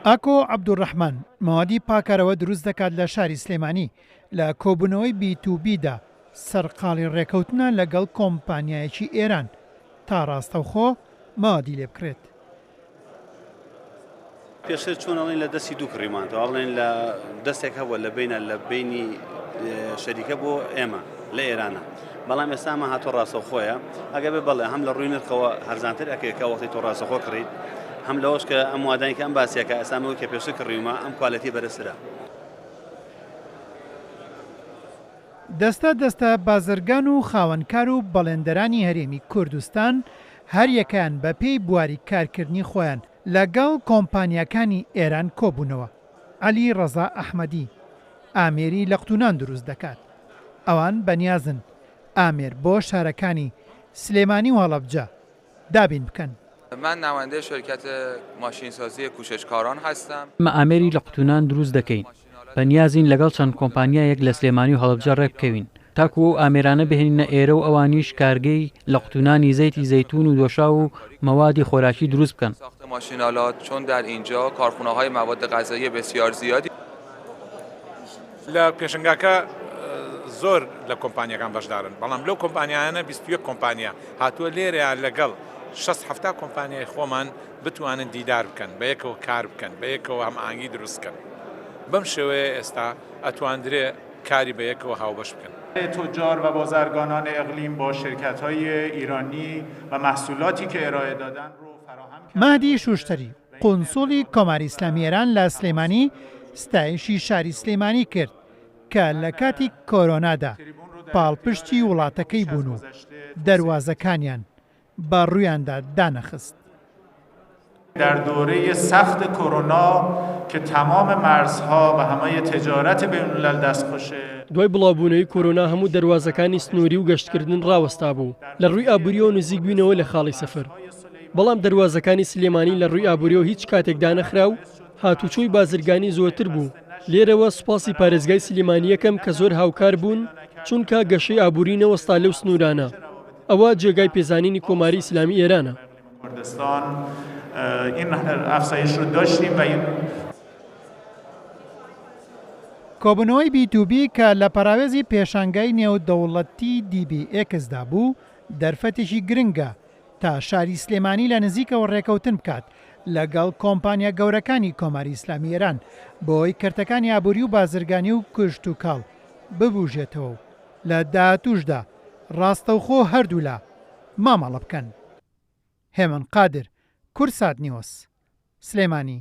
ئاکۆ عەبدوڕەحمان مەوادی پاکارەوە دروست دەکات لە شاری سلێمانی لە کۆبوونەوەی B2Bدا سەرقاڵی ڕێکەوتنە لەگەڵ کۆمپانیایەکی ئێران تا ڕاستەوخۆ مەوادی لێ بکرێت. پێشتر چۆنەڵین لە دەستی دوو کڕیمانەوە بڵێن لە دەستێک هەبووە لە بینی شەریکە بۆ ئێمە لە ئێرانە، بەڵام ئێستامە هاتۆ ڕاستەوخۆیە ئەگە بێ بەڵێ هەم لە ڕووی نرخەوە هەرزانتر ئەکەکە وەختی تۆ ڕاستەخۆ کڕیت، هەم لەوەش کە ئەم وادانیکە ئەم باسیەکە ئێستامەوە کە پێشتر کڕیومە ئەم کوالەتی بەرزترە. دەستە بازرگان و خاوەنکار و بەڵێندەرانی هەرێمی کوردستان هەر یەکیان بە پێی بواری کارکردنی خۆیان لەگەڵ کۆمپانیەکانی ئێران کۆبوونەوە. عەلی ڕەزا ئەحمەدی ئامێری لە قوتونان دروست دەکات. ئەوان بەنیازن ئامێر بۆ شارەکانی سلێمانی و هەڵەبجە دابین بکەن. من نماینده شرکت ماشینسازی کوششکاران هستم. ما ئامێری لە قوتونان دروست دەکەین. بەنیازین لەگەڵ چەند کۆمپانیایەک لە سلێمانی و هەڵەبجە ڕێک بکەوین تاکو ئەو ئامێرانە بهێنینە ئێرە و ئەوانیش کارگەی لە قوتونانی زەیتی زەیتون و دۆشا و مەوادی خۆراکی دروست بکەن. ساخت ماشین‌آلات چون در اینجا کارخانه‌های مواد غذایی بسیار زیادی لە پێشنگاکە زۆر لە کۆمپانیەکان بەشدارن، بەڵام لەو کۆمپانیانە 21 کۆمپانیا هاتووە لێرەیان لەگەڵ 6-7 کۆمپانیای خۆمان بتوانن دیدار بکەن، بە یەکەوە کار بکەن، بە یەکەوە هەماهەنگی دروستکەن. بەم شێوەیە ئێستا ئەتواندرێ کاری بە یەکەوە هاوبەش بکەن. تجار و بازرگانان اقلیم با شرکت‌های ایرانی و محصولاتی که ارائه دادن رو فراهم کرد. مهدی شوشتری قۆنسوڵی کۆماری ئیسلامی ئێران لە سلێمانی ستایشی شاری سلێمانی کرد کە لە کاتی کۆرۆنادا پاڵپشتی وڵاتەکەی بوون و دەواازەکانیان بە ڕوویاندا دانەخست. در دوره سخت کرونا که تمام مرزها و همه تجارت بین الملل دستخوش دوای بڵاوبوونەوەی کۆرۆنا هەموو دەواازەکانی سنووری و گەشتکردن ڕاوەستا بوو لە ڕووی ئابووریەوە نزیک بووینەوە لە خاڵی سەفەر، بەڵام دەواازەکانی سلێمانی لە ڕووی ئابووریەوە هیچ کاتێکدا نەخرا و هاتوچۆی بازرگانی زۆرتر بوو. لێرەوە سوپاسی پارێزگای سلێمانی یەکەم کە زۆر هاوکار بوون چونکە گەشەی ئابووری نەوەستا لەو سنوورانە. ئەوە جێگای پێزانینی کۆماری ئیسلامی ئێرانە. این افزایش رو داشتیم و این کۆبوونەوەی B2B کە لە پەراوێزی پێشانگای نێودەوڵەتی DBX-دا بوو دەرفەتێکی گرنگە تا شاری سلێمانی لە نزیکەوە ڕێکەوتن بکات لەگەڵ کۆمپانیا گەورەکانی کۆماری ئیسلامی ئێران بۆی کەرتەکانی ئابووری و بازرگانی و کوشت و کاڵ ببوژێتەوە و لە داهاتووشدا ڕاستەوخۆ هەردوو لە مامەڵە بکەن. هێمن قادر، کورسات نیوز، سلێمانی.